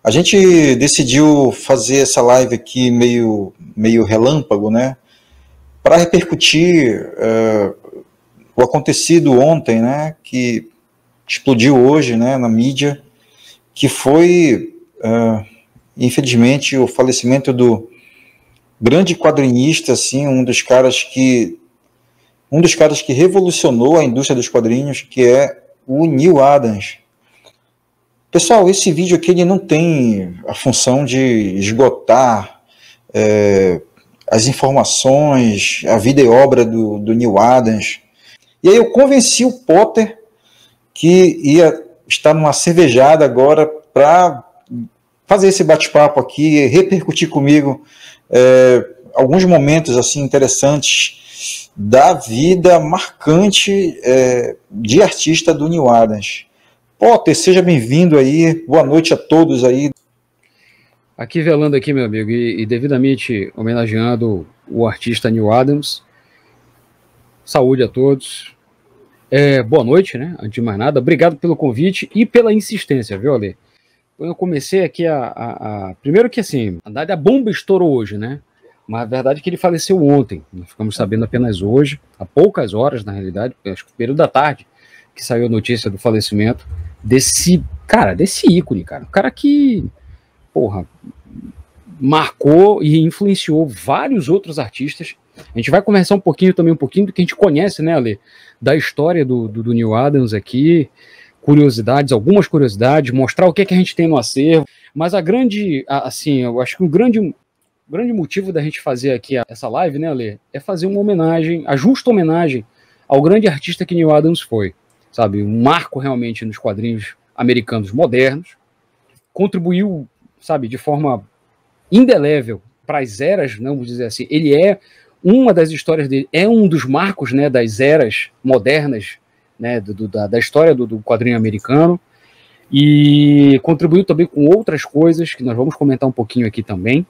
A gente decidiu fazer essa live aqui meio relâmpago, né? Para repercutir o acontecido ontem, né? Que explodiu hoje, né? Na mídia, que foi, infelizmente, o falecimento do grande quadrinista, assim, um dos caras que revolucionou a indústria dos quadrinhos, que é o Neal Adams. Pessoal, esse vídeo aqui ele não tem a função de esgotar as informações, a vida e obra do Neal Adams. E aí eu convenci o Potter que ia estar numa cervejada agora para fazer esse bate-papo aqui, repercutir comigo alguns momentos assim interessantes da vida marcante de artista do Neal Adams. Potter, seja bem-vindo aí, boa noite a todos aí. Aqui velando aqui, meu amigo, e devidamente homenageando o artista Neal Adams. Saúde a todos. Boa noite, né? Antes de mais nada, obrigado pelo convite e pela insistência, viu, Ale? Eu comecei aqui primeiro que assim, a bomba estourou hoje, né? Mas a verdade é que ele faleceu ontem. Nós ficamos sabendo apenas hoje, há poucas horas, na realidade, acho que no período da tarde, que saiu a notícia do falecimento desse ícone, cara. Um cara que, marcou e influenciou vários outros artistas. A gente vai conversar um pouquinho do que a gente conhece, né, Ale? Da história do Neal Adams aqui, algumas curiosidades, mostrar o que a gente tem no acervo. Mas eu acho que o grande motivo da gente fazer aqui essa live, né, Ale, é fazer uma homenagem, a justa homenagem ao grande artista que Neal Adams foi, sabe? Um marco realmente nos quadrinhos americanos modernos, contribuiu, sabe, de forma indelével para as eras, não vou dizer assim, ele é uma das histórias dele, é um dos marcos, né, das eras modernas, né, da história do quadrinho americano, e contribuiu também com outras coisas que nós vamos comentar um pouquinho aqui também.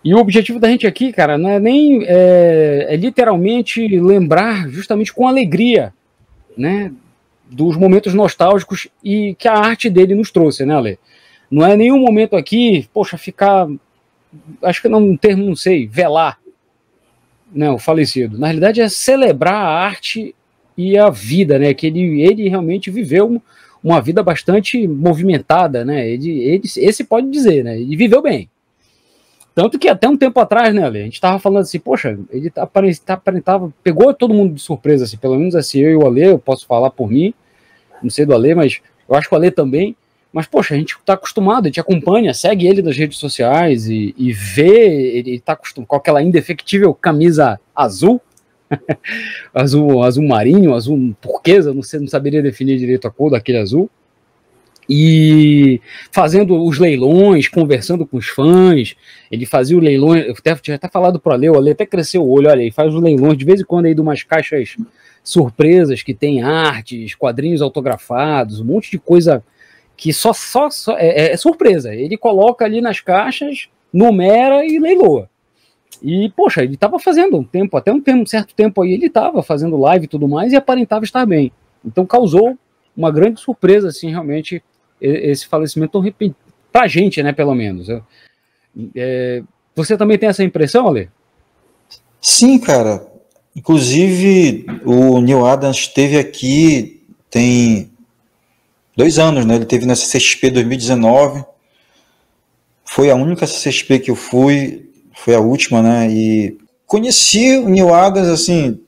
E o objetivo da gente aqui, cara, não é nem literalmente lembrar justamente com alegria, né, dos momentos nostálgicos e que a arte dele nos trouxe, né, Ale? Não é nenhum momento aqui, ficar, acho que não termo, não sei, velar, né, o falecido. Na realidade é celebrar a arte e a vida, né, que ele realmente viveu uma vida bastante movimentada, né, esse pode dizer, né, ele viveu bem. Tanto que até um tempo atrás, né, Ale, a gente tava falando assim, ele aparentava, pegou todo mundo de surpresa, assim, pelo menos assim, eu e o Ale, eu posso falar por mim, não sei do Ale, mas eu acho que o Ale também, mas, a gente tá acostumado, a gente acompanha, segue ele nas redes sociais e vê, ele tá acostumado com aquela indefectível camisa azul, azul marinho, azul turquesa, não saberia definir direito a cor daquele azul, e fazendo os leilões, conversando com os fãs. Ele fazia o leilão, eu tinha até falado pro Ale, o Ale até cresceu o olho, olha, ele faz os leilões de vez em quando aí de umas caixas surpresas que tem artes, quadrinhos autografados, um monte de coisa que só é surpresa. Ele coloca ali nas caixas, numera e leiloa. E, ele estava fazendo um certo tempo aí, ele estava fazendo live e tudo mais, e aparentava estar bem. Então causou uma grande surpresa, assim, realmente, esse falecimento tão repentino, pra gente, né, pelo menos. Você também tem essa impressão, Ale? Sim, cara. Inclusive, o Neal Adams esteve aqui tem 2 anos, né? Ele esteve na CCXP 2019. Foi a única CCXP que eu fui, foi a última, né? E conheci o Neal Adams, assim,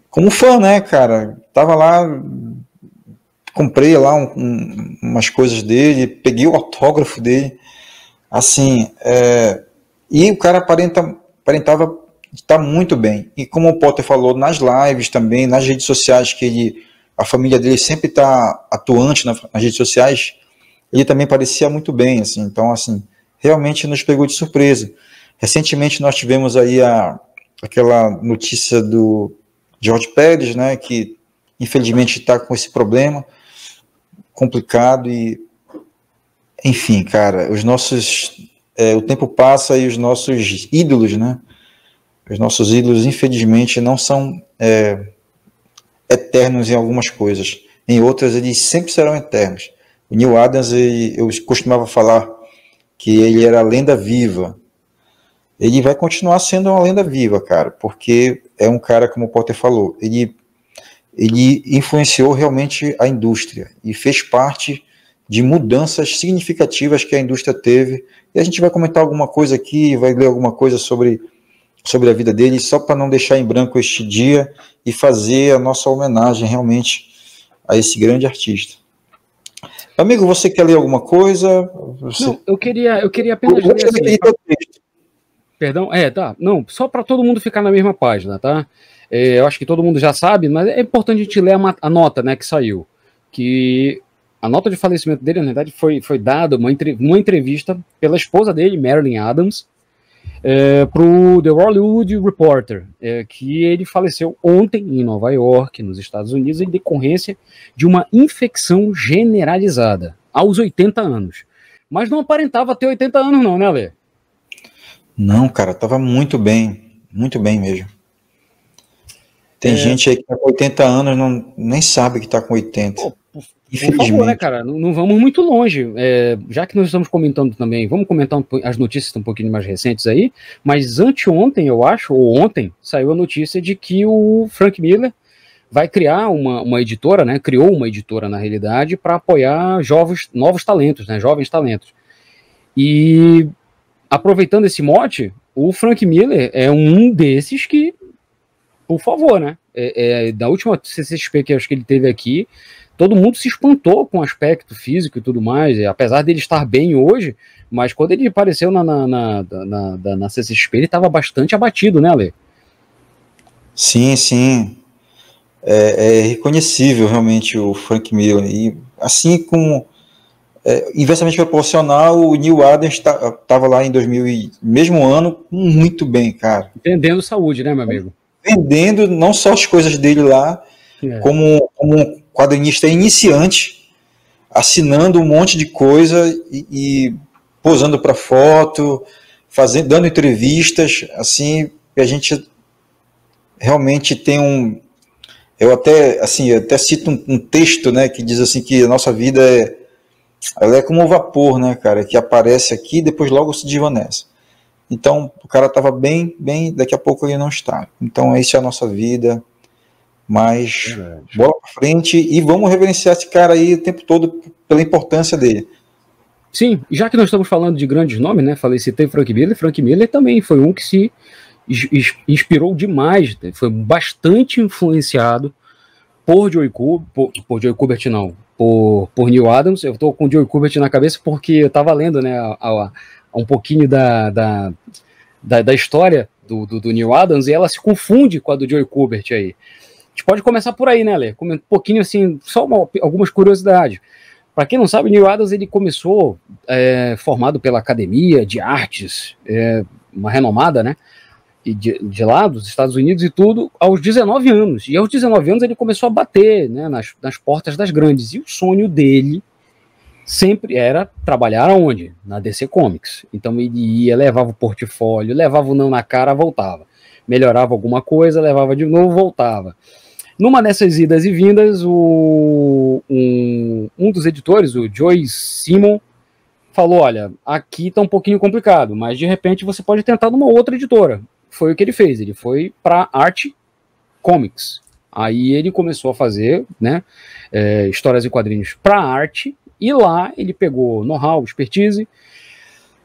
como fã, né, cara? Tava lá, comprei lá umas coisas dele, peguei o autógrafo dele, assim, e o cara aparentava estar muito bem. E como o Potter falou, nas lives também, nas redes sociais, que a família dele sempre está atuante nas redes sociais, ele também parecia muito bem, assim. Então, assim, realmente nos pegou de surpresa. Recentemente nós tivemos aí aquela notícia do George Pérez, né, que infelizmente está com esse problema complicado e, enfim, cara, o tempo passa e os nossos ídolos, né, os nossos ídolos, infelizmente, não são eternos em algumas coisas. Em outras, eles sempre serão eternos. O Neil Adams, eu costumava falar que ele era a lenda viva. Ele vai continuar sendo uma lenda viva, cara, porque é um cara, como o Potter falou, ele influenciou realmente a indústria e fez parte de mudanças significativas que a indústria teve. E a gente vai comentar alguma coisa aqui, vai ler alguma coisa sobre a vida dele, só para não deixar em branco este dia e fazer a nossa homenagem realmente a esse grande artista. Amigo, você quer ler alguma coisa? Não, eu queria apenas ler assim, perdão, tá. Não, só para todo mundo ficar na mesma página, tá? Eu acho que todo mundo já sabe, mas é importante a gente ler a nota, né, que saiu. Que a nota de falecimento dele, na verdade, foi dada uma entrevista pela esposa dele, Marilyn Adams, para o The Hollywood Reporter, que ele faleceu ontem em Nova York, nos Estados Unidos, em decorrência de uma infecção generalizada, aos 80 anos. Mas não aparentava ter 80 anos não, né, Lê? Não, cara, tava muito bem mesmo. Tem gente aí que tá com 80 anos, nem sabe que tá com 80. Pô, por favor, né, cara? Não vamos muito longe. Já que nós estamos comentando também, vamos comentar as notícias um pouquinho mais recentes aí, mas anteontem, eu acho, ou ontem, saiu a notícia de que o Frank Miller vai criar uma editora, né? Criou uma editora, na realidade, para apoiar novos talentos, né? Jovens talentos. E aproveitando esse mote, o Frank Miller é um desses que, por favor, né? Da última CCXP que eu acho que ele teve aqui, todo mundo se espantou com o aspecto físico e tudo mais, apesar dele estar bem hoje, mas quando ele apareceu na CCXP, ele estava bastante abatido, né, Lê? Sim, sim. É reconhecível realmente o Frank Miller. E assim como inversamente proporcional, o Neil Adams estava lá em 2000, mesmo ano, muito bem, cara. Vendendo saúde, né, meu amigo? Vendendo não só as coisas dele lá, como um quadrinista iniciante, assinando um monte de coisa e posando para foto, dando entrevistas, assim, que a gente realmente tem eu até cito um texto, né, que diz assim que a nossa vida ela é como um vapor, né, cara, que aparece aqui e depois logo se desvanece. Então, o cara estava bem, daqui a pouco ele não está. Então, essa é a nossa vida. Mas, bola pra frente e vamos reverenciar esse cara aí o tempo todo pela importância dele. Sim, já que nós estamos falando de grandes nomes, né? Citei Frank Miller também foi um que se inspirou demais, foi bastante influenciado por Joey Kubert, não, por Neil Adams. Eu estou com Joey Kubert na cabeça porque eu estava lendo, né, um pouquinho da história do Neil Adams e ela se confunde com a do Joey Kubert aí. A gente pode começar por aí, né, Lê? Um pouquinho assim, só algumas curiosidades. Para quem não sabe, Neil Adams ele começou formado pela Academia de Artes, uma renomada, né? De lá dos Estados Unidos e tudo, aos 19 anos. E aos 19 anos ele começou a bater, né, nas portas das grandes. E o sonho dele sempre era trabalhar aonde? Na DC Comics. Então ele ia, levava o portfólio, levava o não na cara, voltava. Melhorava alguma coisa, levava de novo, voltava. Numa dessas idas e vindas, um dos editores, o Joe Simon, falou, olha, aqui tá um pouquinho complicado, mas de repente você pode tentar numa outra editora. Foi o que ele fez, ele foi para Art Comics. Aí ele começou a fazer, né, histórias e quadrinhos para arte, e lá ele pegou know-how, expertise,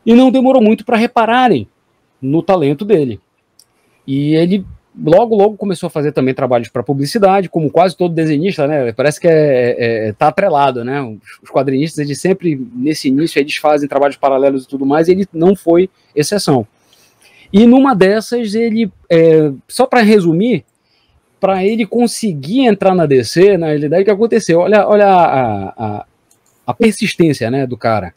e não demorou muito para repararem no talento dele. E ele logo começou a fazer também trabalhos para publicidade, como quase todo desenhista, né? Parece que tá atrelado, né? Os quadrinistas, eles sempre, nesse início, eles fazem trabalhos paralelos e tudo mais, e ele não foi exceção. E numa dessas, ele, só para resumir, para ele conseguir entrar na DC, na realidade, o que aconteceu? Olha a persistência, né, do cara.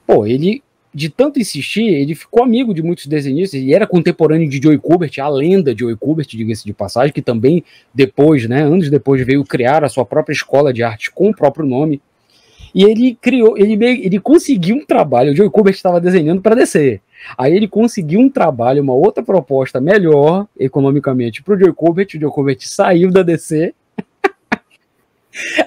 Pô, ele, de tanto insistir, ele ficou amigo de muitos desenhistas, e era contemporâneo de Joey Kubert, a lenda de Joey Kubert, diga-se de passagem, que também depois, né, anos depois, veio criar a sua própria escola de arte com o próprio nome. E ele criou, ele conseguiu um trabalho. O Joey Kubert estava desenhando para DC. Aí ele conseguiu um trabalho, uma outra proposta melhor economicamente para o Joey Kubert. O Joey Kubert saiu da DC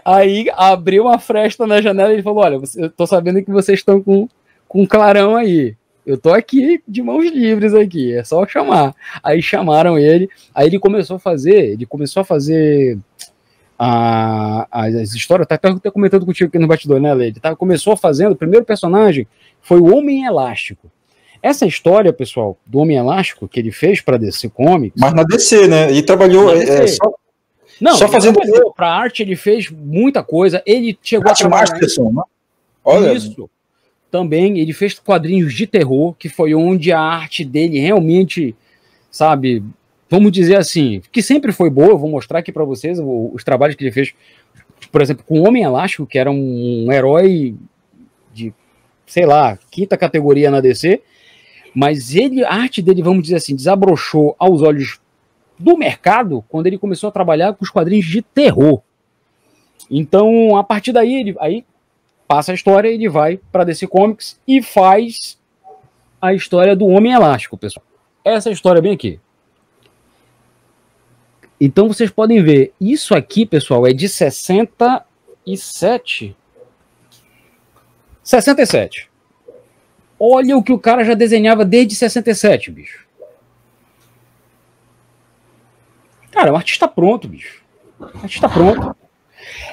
Aí abriu uma fresta na janela e ele falou: olha, eu tô sabendo que vocês estão com um clarão aí. Eu tô aqui de mãos livres aqui, é só chamar. Aí chamaram ele, aí ele começou a fazer as histórias, tá até comentando contigo aqui no bastidor, né, Leide? Começou fazendo, o primeiro personagem foi o Homem Elástico. Essa história, pessoal, do Homem Elástico, que ele fez para DC Comics... Mas na DC, né? Ele trabalhou só fazendo... Para arte ele fez muita coisa, ele chegou a trabalhar... Masterson, né? Olha... Isso. Também ele fez quadrinhos de terror, que foi onde a arte dele realmente, sabe, vamos dizer assim, que sempre foi boa. Eu vou mostrar aqui para vocês os trabalhos que ele fez, por exemplo, com o Homem Elástico, que era um herói de, sei lá, 5ª categoria na DC, mas a arte dele, vamos dizer assim, desabrochou aos olhos do mercado quando ele começou a trabalhar com os quadrinhos de terror. Então, a partir daí, passa a história, ele vai para DC Comics e faz a história do Homem Elástico, pessoal. Essa história bem aqui. Então vocês podem ver, isso aqui, pessoal, é de 67. 67. Olha o que o cara já desenhava desde 67, bicho. Cara, é um artista pronto, bicho. Artista pronto.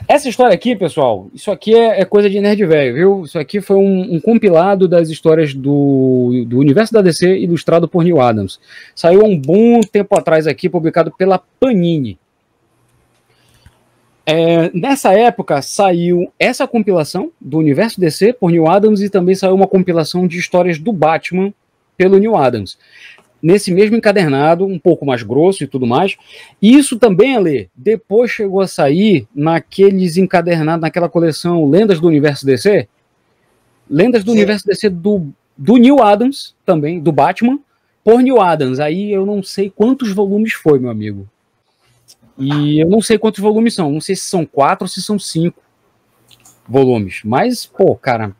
Essa história aqui, pessoal, isso aqui é coisa de nerd velho, viu? Isso aqui foi um compilado das histórias do universo da DC, ilustrado por Neal Adams. Saiu há um bom tempo atrás aqui, publicado pela Panini. Nessa época saiu essa compilação do universo DC por Neal Adams e também saiu uma compilação de histórias do Batman pelo Neal Adams. Nesse mesmo encadernado, um pouco mais grosso e tudo mais. E isso também, Ale, depois chegou a sair naqueles encadernados, naquela coleção Lendas do Universo DC. Lendas do Universo DC do Neal Adams, também, do Batman, por Neal Adams. Aí eu não sei quantos volumes foi, meu amigo. E eu não sei quantos volumes são. Não sei se são 4 ou se são 5 volumes. Mas, pô, cara,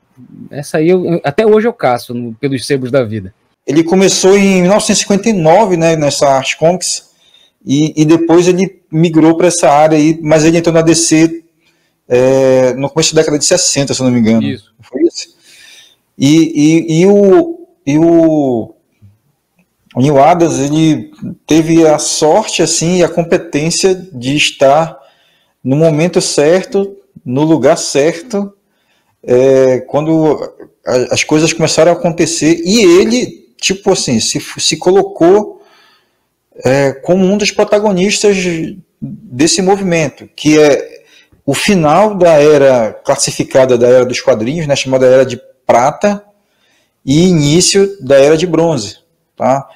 essa aí até hoje eu caço pelos sebos da vida. Ele começou em 1959, né, nessa Art Comics, e depois ele migrou para essa área aí, mas ele entrou na DC no começo da década de 60, se eu não me engano. Isso. Foi isso? E o Neal Adams, ele teve a sorte assim, e a competência de estar no momento certo, no lugar certo, quando as coisas começaram a acontecer, e ele, tipo assim, se colocou como um dos protagonistas desse movimento, que é o final da era classificada da Era dos Quadrinhos, né, chamada Era de Prata, e início da Era de Bronze. Tá?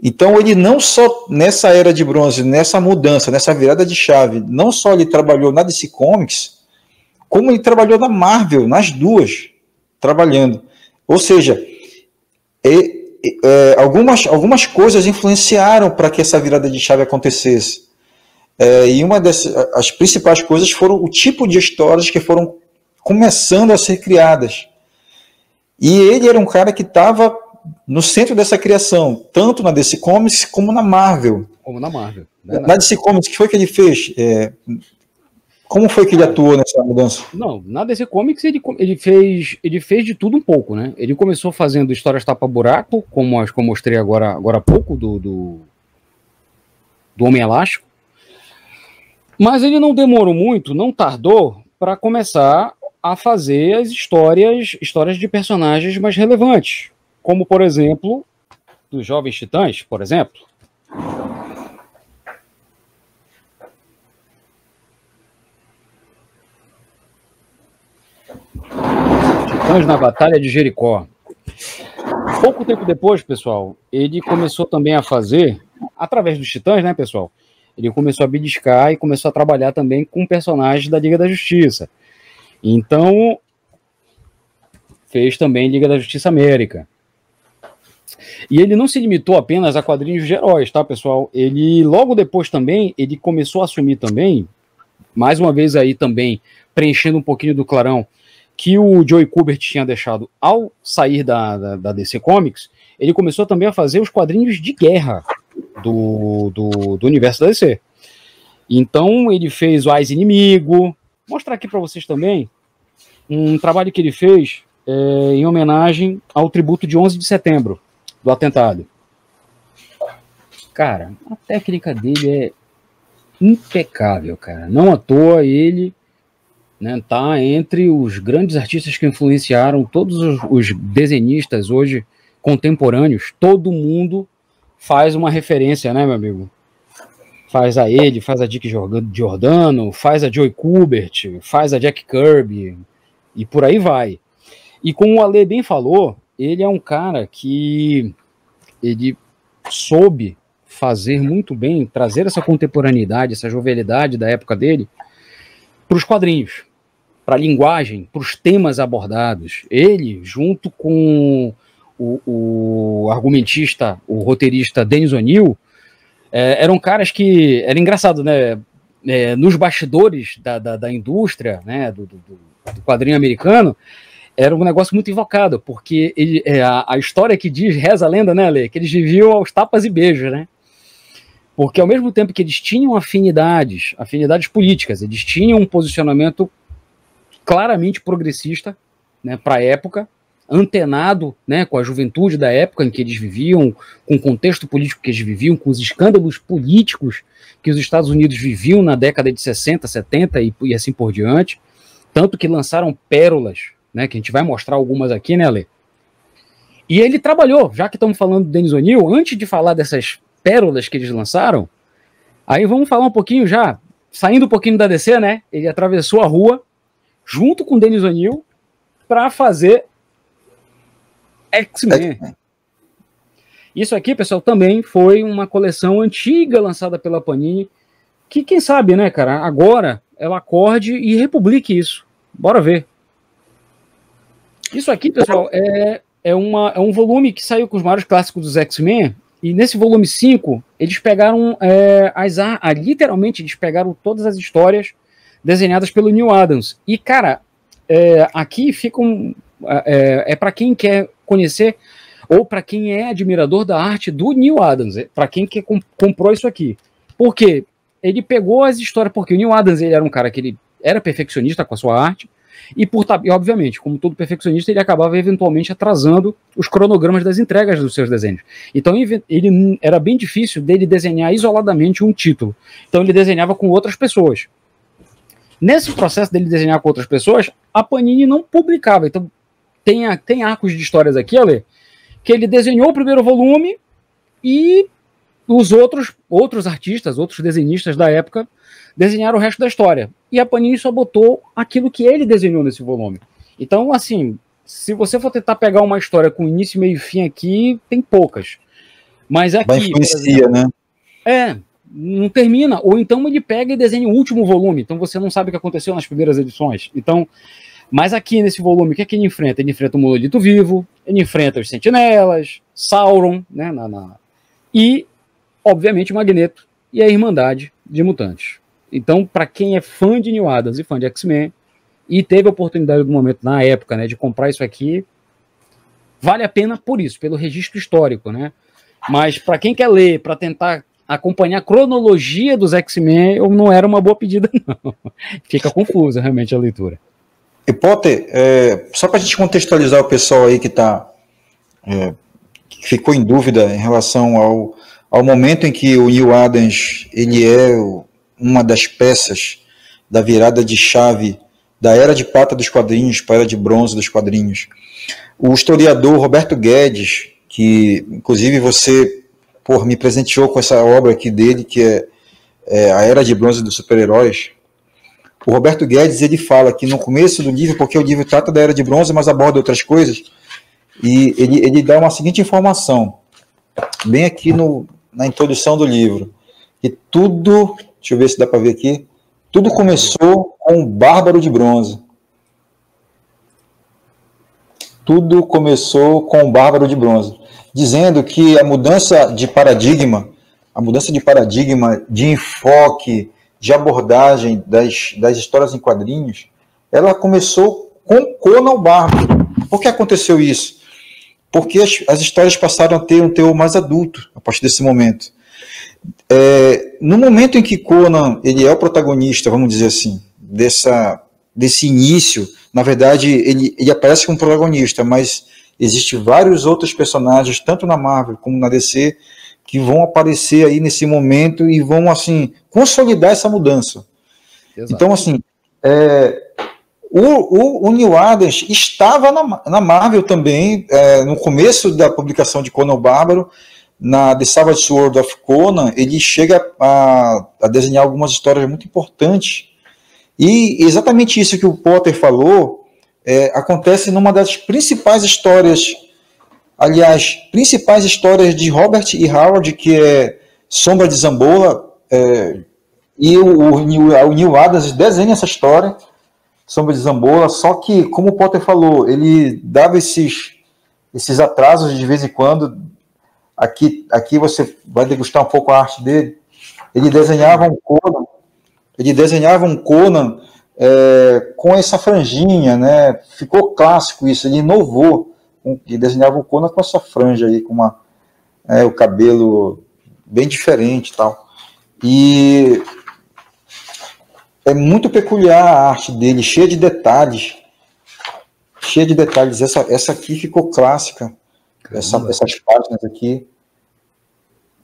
Então ele não só nessa Era de Bronze, nessa mudança, nessa virada de chave, não só ele trabalhou na DC Comics, como ele trabalhou na Marvel, nas duas, trabalhando. Ou seja, algumas coisas influenciaram para que essa virada de chave acontecesse. E uma as principais coisas foram o tipo de histórias que foram começando a ser criadas. E ele era um cara que estava no centro dessa criação, tanto na DC Comics como na Marvel. Como na Marvel. Na DC Comics, o que foi que ele fez? Como foi que ele atuou nessa mudança? Não, na DC Comics ele fez de tudo um pouco, né? Ele começou fazendo histórias tapa-buraco, como as que eu mostrei agora há pouco, do Homem Elástico. Mas ele não demorou muito, não tardou, para começar a fazer as histórias de personagens mais relevantes. Como, por exemplo, dos Jovens Titãs, por exemplo. Titãs na Batalha de Jericó. Pouco tempo depois, pessoal, ele começou também a fazer, através dos Titãs, né, pessoal? Ele começou a beliscar e começou a trabalhar também com personagens da Liga da Justiça. Então, fez também Liga da Justiça América. E ele não se limitou apenas a quadrinhos de heróis, tá, pessoal? Ele, logo depois também, ele começou a assumir também, mais uma vez aí também, preenchendo um pouquinho do clarão, que o Joey Kubert tinha deixado ao sair da DC Comics. Ele começou também a fazer os quadrinhos de guerra do universo da DC. Então ele fez o Ais Inimigo, mostrar aqui para vocês também um trabalho que ele fez em homenagem ao tributo de 11 de setembro, do atentado. Cara, a técnica dele é impecável, cara. Não à toa ele, né, tá entre os grandes artistas que influenciaram todos os desenhistas hoje contemporâneos. Todo mundo faz uma referência, né, meu amigo? Faz a ele, faz a Dick Giordano, faz a Joey Kubert, faz a Jack Kirby, e por aí vai. E como o Ale bem falou, ele é um cara que ele soube fazer muito bem, trazer essa contemporaneidade, essa jovialidade da época dele para os quadrinhos, para a linguagem, para os temas abordados. Ele, junto com o argumentista, o roteirista Dennis O'Neil, eram caras que... Era engraçado, né? Nos bastidores da indústria, né, do quadrinho americano, era um negócio muito invocado, porque a história que diz, reza a lenda, né, Ale, que eles viviam aos tapas e beijos, né? Porque ao mesmo tempo que eles tinham afinidades políticas, eles tinham um posicionamento claramente progressista, né, para a época, antenado, né, com a juventude da época em que eles viviam, com o contexto político que eles viviam, com os escândalos políticos que os Estados Unidos viviam na década de 60, 70 e assim por diante, tanto que lançaram pérolas, né, que a gente vai mostrar algumas aqui, né, Ale? E ele trabalhou, já que estamos falando do Dennis O'Neil, antes de falar dessas pérolas que eles lançaram, aí vamos falar um pouquinho já, saindo um pouquinho da DC, né? Ele atravessou a rua, junto com o Dennis O'Neil, para fazer X-Men. Isso aqui, pessoal, também foi uma coleção antiga lançada pela Panini, que quem sabe, né, cara, agora ela acorde e republique isso. Bora ver. Isso aqui, pessoal, é um volume que saiu com os maiores clássicos dos X-Men, e nesse volume 5, eles pegaram literalmente, eles pegaram todas as histórias desenhadas pelo Neal Adams. E, cara, aqui fica para quem quer conhecer, ou para quem é admirador da arte do Neal Adams, para quem comprou isso aqui. Por quê? Ele pegou as histórias, porque o Neal Adams ele era um cara que ele era perfeccionista com a sua arte, e obviamente, como todo perfeccionista, ele acabava eventualmente atrasando os cronogramas das entregas dos seus desenhos. Então ele era bem difícil dele desenhar isoladamente um título. Então ele desenhava com outras pessoas. Nesse processo dele desenhar com outras pessoas, a Panini não publicava. Então tem arcos de histórias aqui, Ale, que ele desenhou o primeiro volume e os outros artistas, outros desenhistas da época desenharam o resto da história. E a Panini só botou aquilo que ele desenhou nesse volume. Então, assim, se você for tentar pegar uma história com início, meio e fim aqui, tem poucas. Mas aqui... Vai influencia, né? Não termina. Ou então ele pega e desenha o último volume. Então você não sabe o que aconteceu nas primeiras edições. Então, mas aqui nesse volume, o que é que ele enfrenta? Ele enfrenta o Monolito Vivo, ele enfrenta os Sentinelas, Sauron, né? E, obviamente, o Magneto e a Irmandade de Mutantes. Então, para quem é fã de Neal Adams e fã de X-Men, e teve a oportunidade do momento, na época, né, de comprar isso aqui, vale a pena por isso, pelo registro histórico, né? Mas para quem quer ler, para tentar acompanhar a cronologia dos X-Men, não era uma boa pedida, não. Fica confusa, realmente, a leitura. E Potter, só para a gente contextualizar o pessoal aí que ficou em dúvida em relação ao momento em que o Neal Adams ele é uma das peças da virada de chave da era de prata dos quadrinhos para a era de bronze dos quadrinhos. O historiador Roberto Guedes, que inclusive você me presenteou com essa obra aqui dele, que é A Era de Bronze dos Super-Heróis. O Roberto Guedes ele fala que no começo do livro, porque o livro trata da Era de Bronze, mas aborda outras coisas, e ele dá uma seguinte informação, bem aqui na introdução do livro, que tudo... Deixa eu ver se dá para ver aqui. Tudo começou com o Bárbaro de Bronze. Tudo começou com o Bárbaro de Bronze. Dizendo que a mudança de paradigma, de enfoque, de abordagem das histórias em quadrinhos, ela começou com Conan o Bárbaro. Por que aconteceu isso? Porque as histórias passaram a ter um teor mais adulto a partir desse momento. No momento em que Conan ele é o protagonista, vamos dizer assim, dessa desse início, na verdade, ele aparece como protagonista, mas existem vários outros personagens, tanto na Marvel como na DC, que vão aparecer aí nesse momento e vão, assim, consolidar essa mudança. Exato. Então, assim, o Neil Adams estava na Marvel também, no começo da publicação de Conan o Bárbaro, na The Savage Sword of Conan, ele chega a desenhar algumas histórias muito importantes, e exatamente isso que o Potter falou acontece numa das principais histórias, aliás, principais histórias de Robert E. Howard, que é Sombra de Zambola, e o Neil Adams desenha essa história, Sombra de Zambola, só que, como o Potter falou, ele dava esses atrasos de vez em quando. Aqui você vai degustar um pouco a arte dele. Ele desenhava um Conan com essa franjinha, né? Ficou clássico isso, ele inovou. Ele desenhava o Conan com essa franja aí, com o cabelo bem diferente e tal. E é muito peculiar a arte dele, cheia de detalhes. Essa aqui ficou clássica. Essas páginas aqui.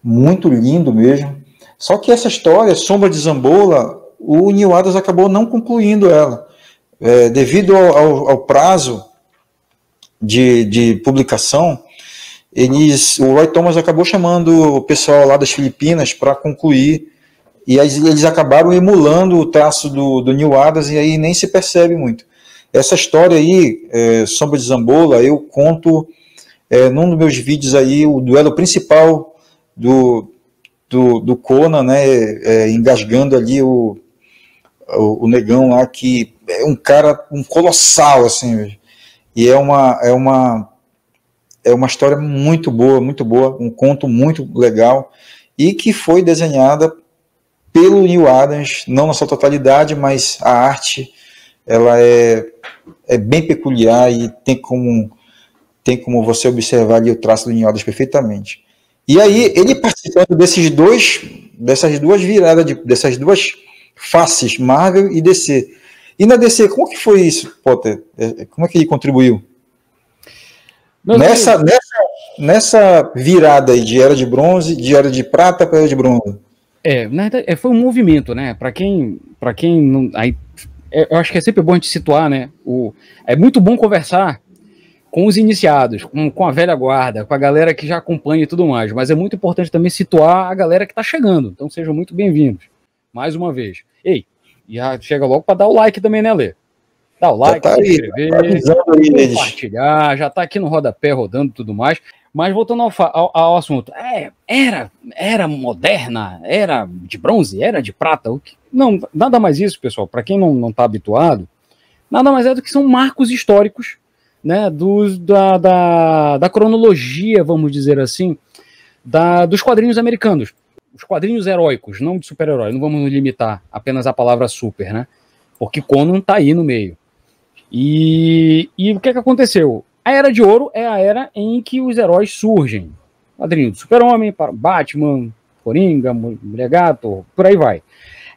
Muito lindo mesmo. Só que essa história, Sombra de Zambola, o Neil Adams acabou não concluindo ela. Devido ao prazo de publicação, o Roy Thomas acabou chamando o pessoal lá das Filipinas para concluir, e aí eles acabaram emulando o traço do Neil Adams, e aí nem se percebe muito. Essa história aí, Sombra de Zambola, eu conto num dos meus vídeos aí, o duelo principal do Conan, né, engasgando ali o negão lá, que é um cara, um colossal, assim, e é uma história muito boa, um conto muito legal, e que foi desenhada pelo Neil Adams, não na sua totalidade, mas a arte, ela é bem peculiar, e tem como você observar ali o traço do Neil Adams perfeitamente. E aí, ele participando dessas duas viradas, dessas duas faces, Marvel e DC. E na DC, como que foi isso, Potter? Como é que ele contribuiu? Nessa virada aí de Era de Bronze, de Era de Prata para Era de Bronze. Foi um movimento, né? Para quem não... eu acho que é sempre bom a gente situar, né? É muito bom conversar com os iniciados, com a velha guarda, com a galera que já acompanha e tudo mais, mas é muito importante também situar a galera que está chegando, então sejam muito bem-vindos, mais uma vez. Ei, já chega logo para dar o like também, né, Lê? Dá o like, se inscrever, compartilhar, já está aqui no rodapé rodando e tudo mais, mas voltando ao assunto, era moderna, era de bronze, era de prata, não, nada mais isso, pessoal, para quem não está habituado, nada mais é do que são marcos históricos, né, da cronologia, vamos dizer assim, dos quadrinhos americanos, os quadrinhos heróicos, não de super-herói, não vamos nos limitar apenas à palavra super, né, porque Conan tá aí no meio. E o que aconteceu? A Era de Ouro é a era em que os heróis surgem, quadrinho do Super-Homem, Batman, Coringa, Mulher Gato, por aí vai.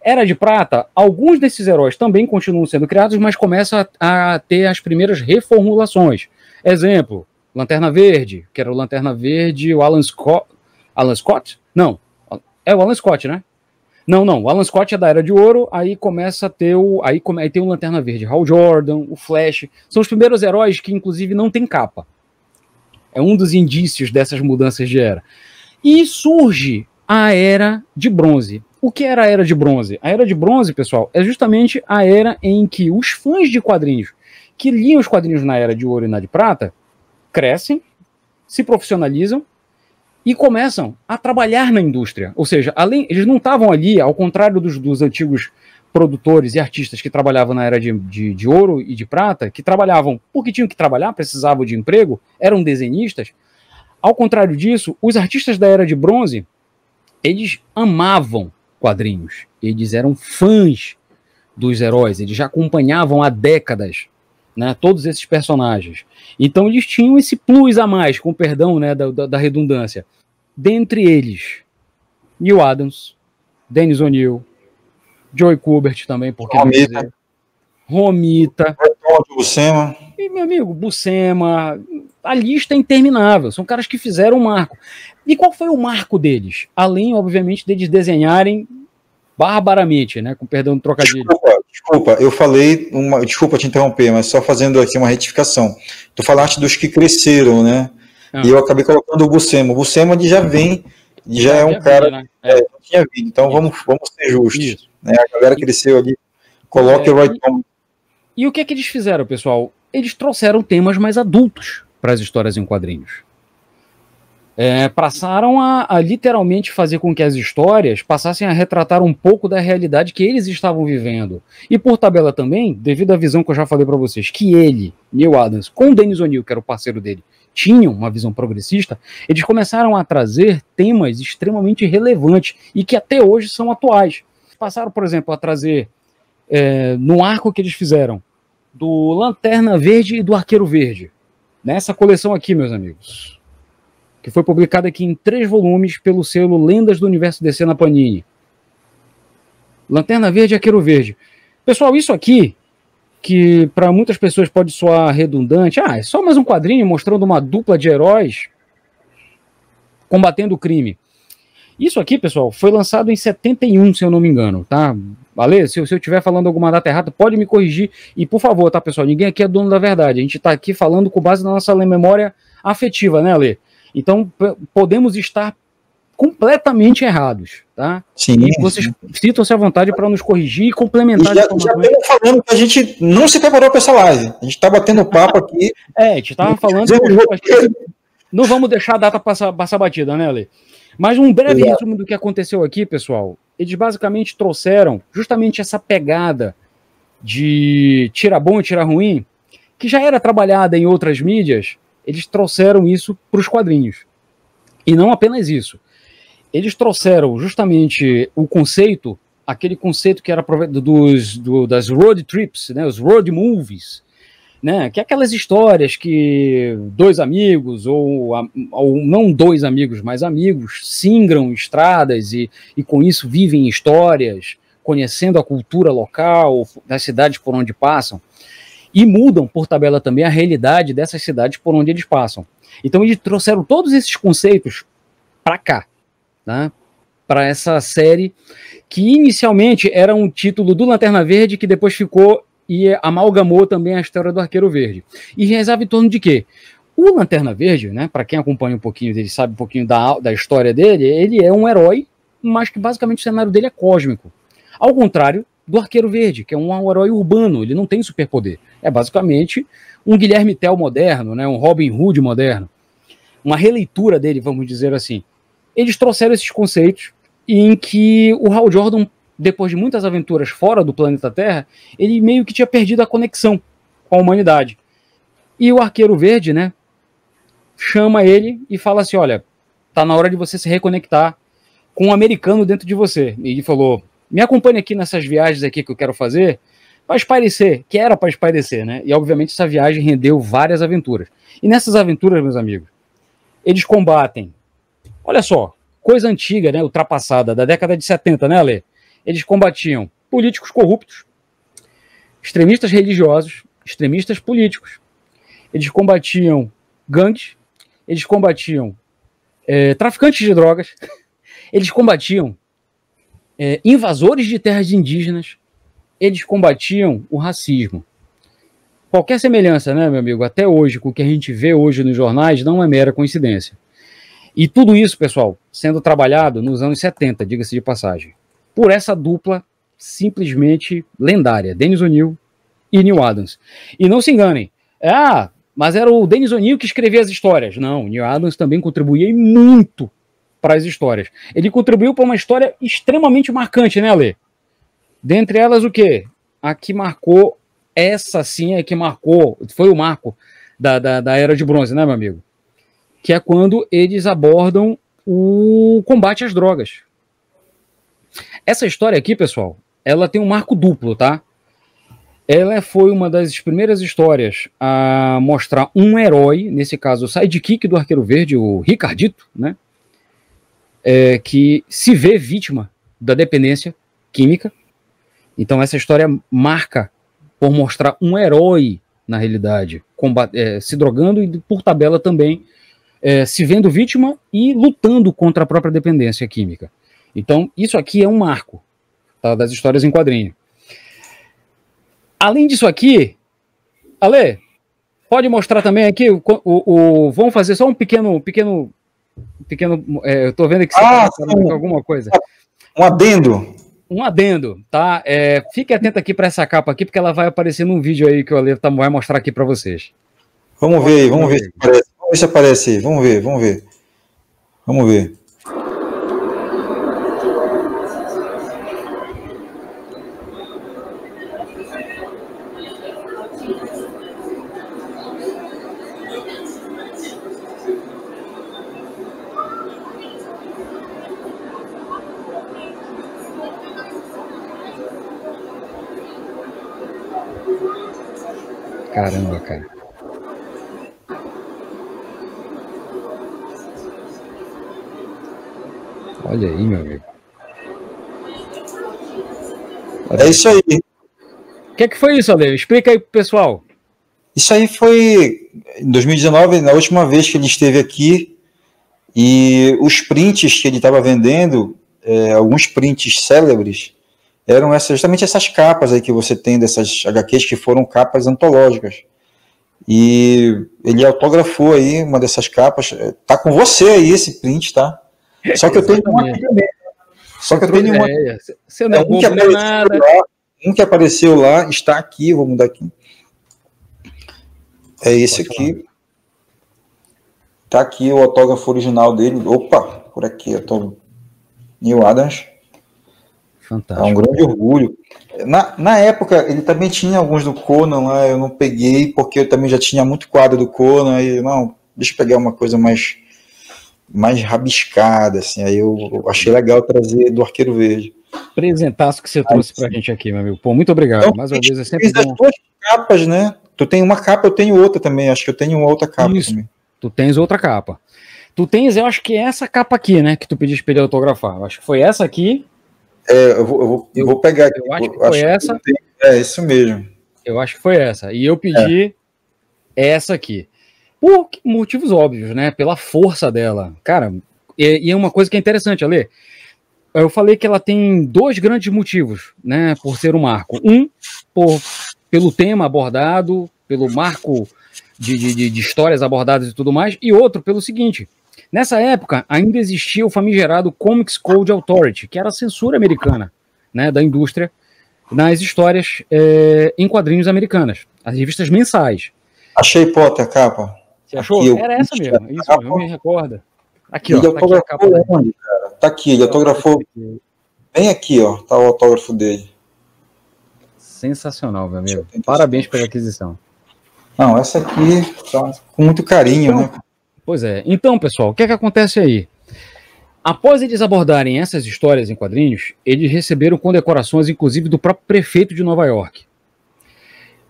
Era de Prata, alguns desses heróis também continuam sendo criados, mas começam a ter as primeiras reformulações. Exemplo, Lanterna Verde, que era o Lanterna Verde, o Alan Scott. Alan Scott? Não, é o Alan Scott, né? Não, o Alan Scott é da Era de Ouro, aí começa a ter aí tem o Lanterna Verde, Hal Jordan, o Flash, são os primeiros heróis que inclusive não tem capa. É um dos indícios dessas mudanças de era. E surge a Era de Bronze. O que era a Era de Bronze? A Era de Bronze, pessoal, é justamente a era em que os fãs de quadrinhos que liam os quadrinhos na Era de Ouro e na de Prata crescem, se profissionalizam e começam a trabalhar na indústria. Ou seja, eles não estavam ali, ao contrário dos antigos produtores e artistas que trabalhavam na Era de Ouro e de Prata, que trabalhavam porque tinham que trabalhar, precisavam de emprego, eram desenhistas. Ao contrário disso, os artistas da Era de Bronze, eles amavam quadrinhos, eles eram fãs dos heróis, eles já acompanhavam há décadas, né, todos esses personagens. Então eles tinham esse plus a mais, com perdão, né, da redundância. Dentre eles, Neil Adams, Dennis O'Neil, Joe Kubert também, porque não dizer, Romita, Buscema. E, meu amigo, Buscema, a lista é interminável. São caras que fizeram um marco. E qual foi o marco deles? Além, obviamente, deles desenharem barbaramente, né? Com perdão do trocadilho. Desculpa, eu falei, desculpa te interromper, mas só fazendo aqui uma retificação. Tu falaste dos que cresceram, né? E eu acabei colocando o Buscema. O Buscema já vem, já é um cara né? que tinha vindo. Então vamos ser justos. Né? A galera cresceu ali. Coloque o Roy Thomas. E o que é que eles fizeram, pessoal? Eles trouxeram temas mais adultos para as histórias em quadrinhos. Passaram a literalmente fazer com que as histórias passassem a retratar um pouco da realidade que eles estavam vivendo. E por tabela também, devido à visão que eu já falei para vocês, que ele, Neil Adams, com o Dennis O'Neil, que era o parceiro dele, tinham uma visão progressista, eles começaram a trazer temas extremamente relevantes e que até hoje são atuais. Passaram, por exemplo, a trazer, no arco que eles fizeram, do Lanterna Verde e do Arqueiro Verde. Nessa coleção aqui, meus amigos, que foi publicada aqui em 3 volumes pelo selo Lendas do Universo DC na Panini. Lanterna Verde e Arqueiro Verde. Pessoal, isso aqui, que para muitas pessoas pode soar redundante, é só mais um quadrinho mostrando uma dupla de heróis combatendo o crime. Isso aqui, pessoal, foi lançado em 71, se eu não me engano, tá? Valeu? Se eu estiver falando alguma data errada, pode me corrigir. E, por favor, tá, pessoal? Ninguém aqui é dono da verdade. A gente tá aqui falando com base na nossa memória afetiva, né, Ale? Então, podemos estar completamente errados, tá? Sim. E vocês sintam-se à vontade para nos corrigir e complementar. Já estamos falando que a gente não se preparou para essa live. A gente está batendo papo aqui. A gente estava falando... Não vamos deixar a data passar batida, né, Ale? Mas um breve resumo do que aconteceu aqui, pessoal. Eles basicamente trouxeram justamente essa pegada de tira bom e tira ruim, que já era trabalhada em outras mídias. Eles trouxeram isso para os quadrinhos. E não apenas isso. Eles trouxeram justamente o conceito, aquele conceito que era das road trips, né, os road movies, né, que é aquelas histórias que 2 amigos, ou não 2 amigos, mas amigos, singram estradas e com isso vivem histórias, conhecendo a cultura local, das cidades por onde passam, e mudam, por tabela também, a realidade dessas cidades por onde eles passam. Então eles trouxeram todos esses conceitos para cá, tá? Para essa série, que inicialmente era um título do Lanterna Verde, que depois ficou e amalgamou também a história do Arqueiro Verde. E rezava em torno de quê? O Lanterna Verde, né, para quem acompanha um pouquinho dele, sabe um pouquinho da história dele, ele é um herói, mas que basicamente o cenário dele é cósmico. Ao contrário do Arqueiro Verde, que é um herói urbano, ele não tem superpoder. É basicamente um Guilherme Tell moderno, né, um Robin Hood moderno. Uma releitura dele, vamos dizer assim. Eles trouxeram esses conceitos em que o Hal Jordan, depois de muitas aventuras fora do planeta Terra, ele meio que tinha perdido a conexão com a humanidade. E o Arqueiro Verde, né, chama ele e fala assim, olha, tá na hora de você se reconectar com um americano dentro de você. E ele falou, me acompanhe aqui nessas viagens aqui que eu quero fazer, para espairecer, que era para espairecer, né? E obviamente essa viagem rendeu várias aventuras. E nessas aventuras, meus amigos, eles combatem, olha só, coisa antiga, né, ultrapassada, da década de 70, né, Ale? Eles combatiam políticos corruptos, extremistas religiosos, extremistas políticos. Eles combatiam gangues, eles combatiam traficantes de drogas, eles combatiam invasores de terras indígenas, eles combatiam o racismo. Qualquer semelhança, né, meu amigo, até hoje, com o que a gente vê hoje nos jornais, não é mera coincidência. E tudo isso, pessoal, sendo trabalhado nos anos 70, diga-se de passagem, por essa dupla simplesmente lendária, Dennis O'Neil e Neil Adams. E não se enganem, mas era o Dennis O'Neil que escrevia as histórias. Não, o Neil Adams também contribuía muito para as histórias. Ele contribuiu para uma história extremamente marcante, né, Ale? Dentre elas, o quê? A que marcou, essa sim é que marcou, foi o marco da Era de Bronze, né, meu amigo? Que é quando eles abordam o combate às drogas. Essa história aqui, pessoal, ela tem um marco duplo, tá? Ela foi uma das primeiras histórias a mostrar um herói, nesse caso o sidekick do Arqueiro Verde, o Ricardito, né? Que se vê vítima da dependência química. Então essa história marca por mostrar um herói, na realidade, se drogando e, por tabela também, se vendo vítima e lutando contra a própria dependência química. Então, isso aqui é um marco, tá, das histórias em quadrinho. Além disso aqui, Ale, pode mostrar também aqui, vamos fazer só um pequeno, eu tô vendo que você tá falando alguma coisa. Um adendo. Um adendo, tá? Fique atento aqui para essa capa aqui, porque ela vai aparecer num vídeo aí que o Ale vai mostrar aqui para vocês. Vamos ver se aparece. Vamos ver se aparece aí. Vamos ver. Caramba, cara. Olha aí, meu amigo. É isso aí. O que foi isso, Ale? Explica aí pro pessoal. Isso aí foi em 2019, na última vez que ele esteve aqui, e os prints que ele estava vendendo, alguns prints célebres, eram justamente essas capas aí que você tem dessas HQs que foram capas antológicas. E ele autografou aí uma dessas capas. Tá com você aí esse print, tá? Só que eu tenho uma aqui também. Só que eu tenho uma. Você não é nada. Um que apareceu lá está aqui, vou mudar aqui. É esse aqui. Tá aqui o autógrafo original dele. Opa, por aqui, eu tô Neal Adams. Fantástico. É um grande orgulho. Na época, ele também tinha alguns do Conan lá, eu não peguei, porque eu também já tinha muito quadro do Conan, aí, não, deixa eu pegar uma coisa mais rabiscada, assim, aí eu achei legal trazer do Arqueiro Verde. Presentaço que você trouxe pra gente aqui, meu amigo. Pô, muito obrigado. Então, mais uma vez, é sempre bom. As duas capas, né? Tu tem uma capa, eu tenho outra também, acho que eu tenho uma outra capa. Isso. Também. Tu tens outra capa. Tu tens, eu acho que é essa capa aqui, né, que tu pediste pra ele autografar. Eu acho que foi essa aqui. Eu vou pegar aqui. Eu acho que foi essa. Isso mesmo. Eu acho que foi essa. E eu pedi essa aqui. Por motivos óbvios, né? Pela força dela. Cara, e é uma coisa que é interessante, Ale. Eu falei que ela tem dois grandes motivos, né? Por ser um marco. Um, pelo tema abordado, pelo marco de histórias abordadas e tudo mais. E outro, pelo seguinte. Nessa época, ainda existia o famigerado Comics Code Authority, que era a censura americana, né, da indústria, nas histórias em quadrinhos americanas, as revistas mensais. Achei, Potter, a capa. Você achou? Aqui, era essa mesmo, isso, eu me recordo. Aqui, ele ó, tá aqui a capa onde, cara? Tá aqui, ele autografou bem aqui, ó, tá o autógrafo dele. Sensacional, meu amigo. Parabéns pela aquisição. Não, essa aqui tá com muito carinho, né? Pois é. Então, pessoal, o que é que acontece aí? Após eles abordarem essas histórias em quadrinhos, eles receberam condecorações, inclusive, do próprio prefeito de Nova York.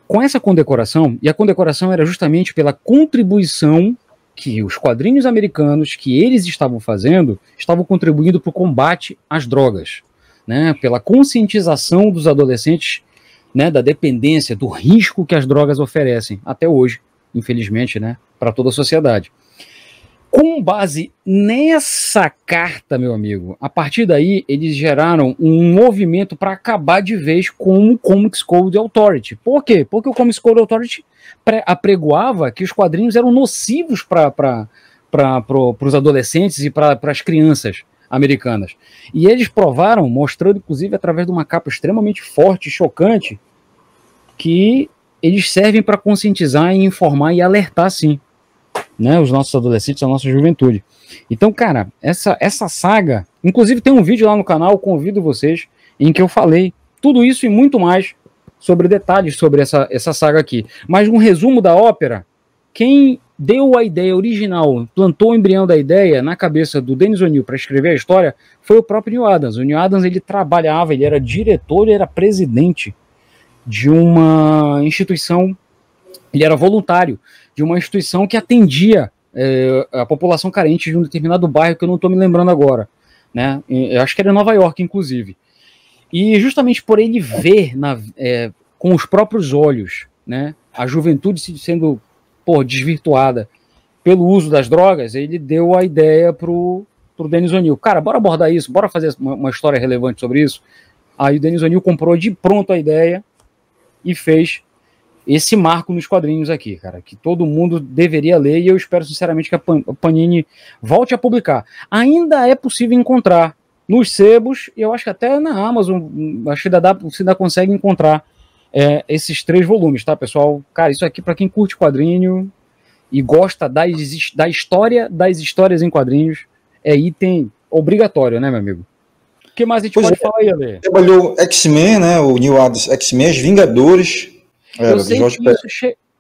Com essa condecoração, e a condecoração era justamente pela contribuição que os quadrinhos americanos que eles estavam fazendo, estavam contribuindo para o combate às drogas, né? Pela conscientização dos adolescentes, né, da dependência, do risco que as drogas oferecem, até hoje, infelizmente, né, para toda a sociedade. Com base nessa carta, meu amigo, a partir daí eles geraram um movimento para acabar de vez com o Comics Code Authority. Por quê? Porque o Comics Code Authority apregoava que os quadrinhos eram nocivos para os adolescentes e para as crianças americanas. E eles provaram, mostrando inclusive através de uma capa extremamente forte e chocante, que eles servem para conscientizar e informar e alertar, sim, né, os nossos adolescentes, a nossa juventude. Então, cara, essa saga, inclusive tem um vídeo lá no canal, convido vocês, em que eu falei tudo isso e muito mais sobre detalhes sobre essa saga aqui. Mas um resumo da ópera, quem deu a ideia original, plantou o embrião da ideia na cabeça do Dennis O'Neil para escrever a história, foi o próprio Neal Adams. O Neal Adams, ele trabalhava, ele era diretor, ele era presidente de uma instituição, ele era voluntário de uma instituição que atendia a população carente de um determinado bairro que eu não estou me lembrando agora, né? Eu acho que era em Nova York, inclusive. E justamente por ele ver com os próprios olhos, né? A juventude sendo desvirtuada pelo uso das drogas, ele deu a ideia pro Dennis O'Neil. Cara, bora abordar isso, bora fazer uma história relevante sobre isso. Aí o Dennis O'Neil comprou de pronto a ideia e fez esse marco nos quadrinhos aqui, cara, que todo mundo deveria ler, e eu espero sinceramente que a Panini volte a publicar. Ainda é possível encontrar nos sebos, e eu acho que até na Amazon, acho que você ainda consegue encontrar esses 3 volumes, tá, pessoal? Cara, isso aqui para quem curte quadrinho e gosta da história das histórias em quadrinhos, é item obrigatório, né, meu amigo? O que mais a gente pode falar aí, Ale? Trabalhou X-Men, né? O Neil Adams, X-Men, Os Vingadores.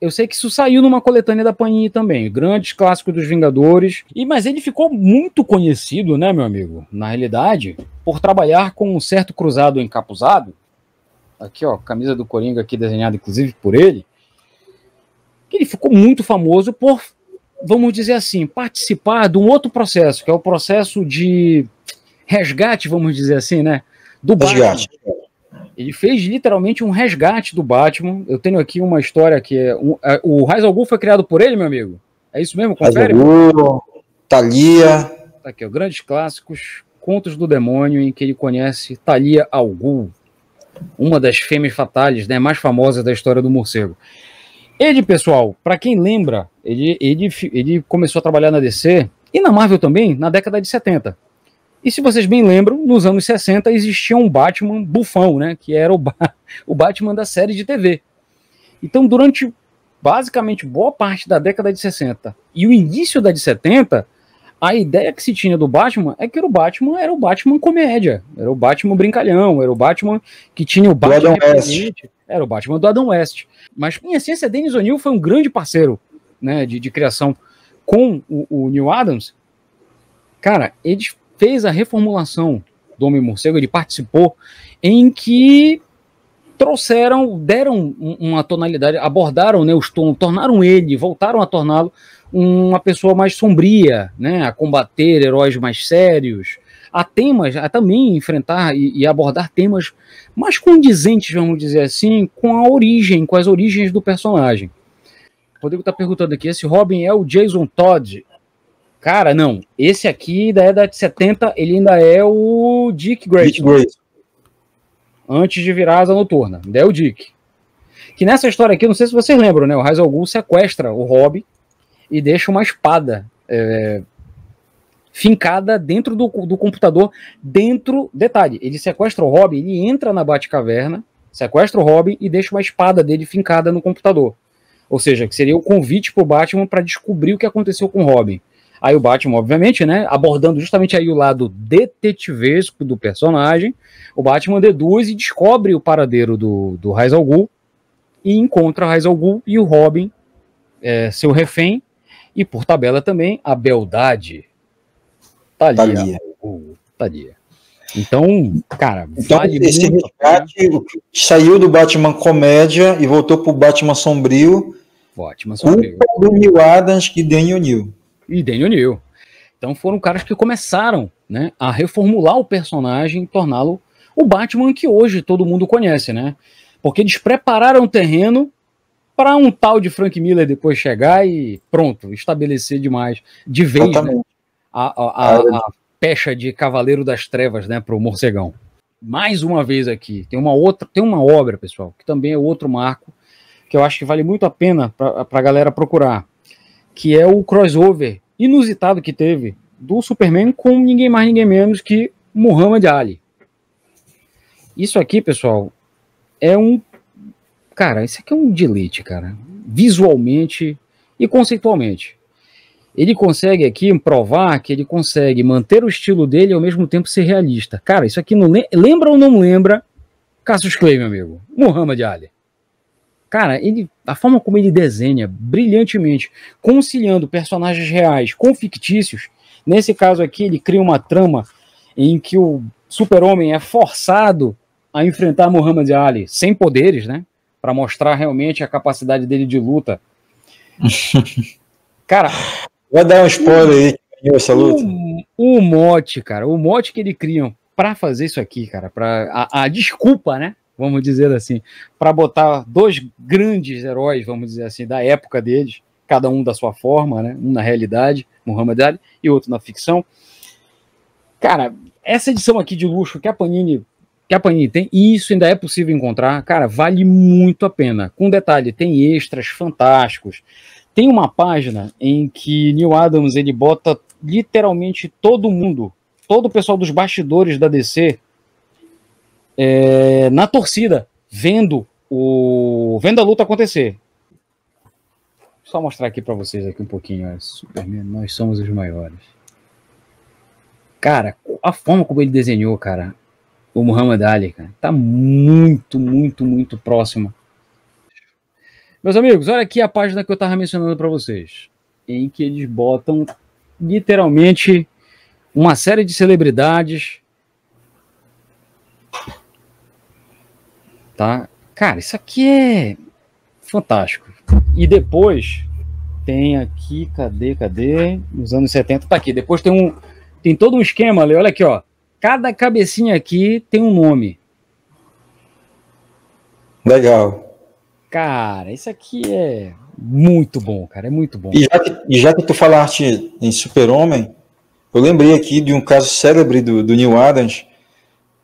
Eu sei que isso saiu numa coletânea da Panini também, grandes clássicos dos Vingadores. Mas ele ficou muito conhecido, né, meu amigo? Na realidade, por trabalhar com um certo cruzado encapuzado. Aqui, ó, camisa do Coringa aqui desenhada, inclusive, por ele. Ele ficou muito famoso por, vamos dizer assim, participar de um outro processo, que é o processo de resgate, vamos dizer assim, né? Do Batman. Ele fez literalmente um resgate do Batman. Eu tenho aqui uma história que o Ra's al Ghul foi criado por ele, meu amigo? É isso mesmo? Confere? Thalia. Tá aqui, ó, grandes clássicos, Contos do Demônio, em que ele conhece Thalia al Ghul, uma das fêmeas fatales, né, mais famosas da história do morcego. Ele, pessoal, para quem lembra, ele começou a trabalhar na DC e na Marvel também na década de 70. E se vocês bem lembram, nos anos 60 existia um Batman bufão, né, que era o Batman da série de TV. Então, durante basicamente boa parte da década de 60 e o início da de 70, a ideia que se tinha do Batman é que o Batman era o Batman comédia, era o Batman brincalhão, era o Batman que tinha o Batman independente, era o Batman do Adam West. Mas, em essência, Dennis O'Neil foi um grande parceiro, né, de criação com o Neil Adams. Cara, ele fez a reformulação do Homem-Morcego, ele participou, em que deram uma tonalidade, abordaram, né, os tons, voltaram a torná-lo uma pessoa mais sombria, né, a combater heróis mais sérios, a também enfrentar e abordar temas mais condizentes, vamos dizer assim, com as origens do personagem. O Rodrigo está perguntando aqui, esse Robin é o Jason Todd? Cara, não. Esse aqui ainda é da de 70, ele ainda é o Dick Grayson. Antes de virar Asa Noturna. Ainda é o Dick. Que nessa história aqui, não sei se vocês lembram, né? O Ra's al Ghul sequestra o Robin e deixa uma espada fincada dentro do computador. Detalhe, ele sequestra o Robin, ele entra na Batcaverna, sequestra o Robin e deixa uma espada dele fincada no computador. Ou seja, que seria o convite pro Batman para descobrir o que aconteceu com o Robin. Aí o Batman, obviamente, né, abordando justamente aí o lado detetivesco do personagem, o Batman deduz e descobre o paradeiro do Ra's al Ghul e encontra o Ra's al Ghul e o Robin, seu refém, e por tabela também a beldade Thalia. Então, cara, vale esse muito resgate, né? Saiu do Batman comédia e voltou pro Batman sombrio. Do Neil Adams e Dennis O'Neil. Então foram caras que começaram, né, a reformular o personagem, torná-lo o Batman que hoje todo mundo conhece, né? Porque eles prepararam o terreno para um tal de Frank Miller depois chegar e pronto, estabelecer de vez, né, a pecha de Cavaleiro das Trevas, né, para o Morcegão. Mais uma vez aqui, tem uma obra, pessoal, que também é outro marco, que eu acho que vale muito a pena para a galera procurar, que é o crossover inusitado que teve do Superman com ninguém mais, ninguém menos que Muhammad Ali. Isso aqui, pessoal, isso aqui é um deleite, cara. Visualmente e conceitualmente. Ele consegue aqui provar que ele consegue manter o estilo dele e ao mesmo tempo ser realista. Cara, isso aqui não lembra ou não lembra Cassius Clay, meu amigo? Muhammad Ali. Cara, a forma como ele desenha brilhantemente, conciliando personagens reais com fictícios. Nesse caso aqui, ele cria uma trama em que o Super-Homem é forçado a enfrentar Muhammad Ali sem poderes, né? Para mostrar realmente a capacidade dele de luta. Cara, vai dar um spoiler aí, essa luta. O mote que ele criam para fazer isso aqui, cara, a desculpa, né? vamos dizer assim, para botar dois grandes heróis, vamos dizer assim, da época deles, cada um da sua forma, né? Um na realidade, Muhammad Ali, e outro na ficção. Cara, essa edição aqui de luxo que a Panini tem, e isso ainda é possível encontrar, cara, vale muito a pena. Com detalhe, tem extras fantásticos. Tem uma página em que Neal Adams ele bota literalmente todo mundo, todo o pessoal dos bastidores da DC na torcida, vendo a luta acontecer. Só mostrar aqui para vocês aqui um pouquinho. Superman, nós somos os maiores. Cara, a forma como ele desenhou, cara, o Muhammad Ali, cara, tá muito, muito, muito próxima. Meus amigos, olha aqui a página que eu tava mencionando para vocês, em que eles botam literalmente uma série de celebridades, tá? Cara, isso aqui é fantástico. E depois tem aqui, cadê? Nos anos 70, tá aqui. Depois tem todo um esquema, olha aqui, ó. Cada cabecinha aqui tem um nome. Legal. Cara, isso aqui é muito bom, cara, é muito bom. E já que tu falaste em Super-Homem, eu lembrei aqui de um caso célebre do Neal Adams,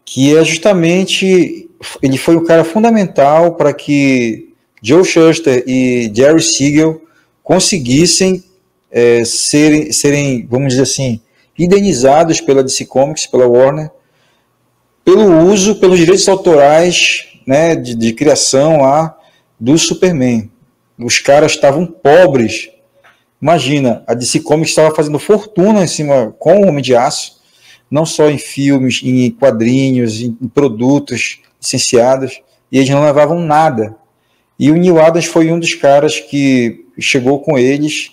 que é justamente, ele foi um cara fundamental para que Joe Shuster e Jerry Siegel conseguissem serem, vamos dizer assim, indenizados pela DC Comics, pela Warner, pelos direitos autorais, né, de criação lá do Superman. Os caras estavam pobres. Imagina, a DC Comics estava fazendo fortuna em cima com o Homem de Aço, não só em filmes, em quadrinhos, em produtos licenciados, e eles não levavam nada. E o Neal Adams foi um dos caras que chegou com eles.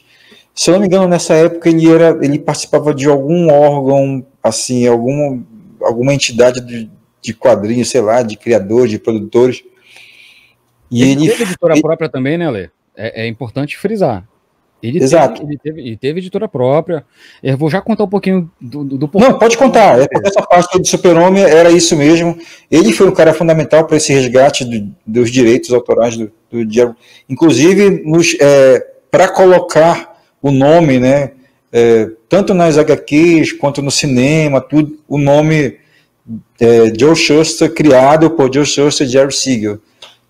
Se eu não me engano, nessa época ele participava de algum órgão, assim, alguma entidade de quadrinhos, sei lá, de criadores, de produtores. E ele teve editora própria também, né, Lê? É importante frisar. Exato. Ele teve editora própria. Eu vou já contar um pouquinho do Não, pode contar. Essa parte do Super-Homem era isso mesmo. Ele foi um cara fundamental para esse resgate dos direitos autorais do Diabo. Inclusive, para colocar o nome, né, tanto nas HQs quanto no cinema, tudo, o nome Joe Shuster, criado por Joe Shuster e Jerry Siegel.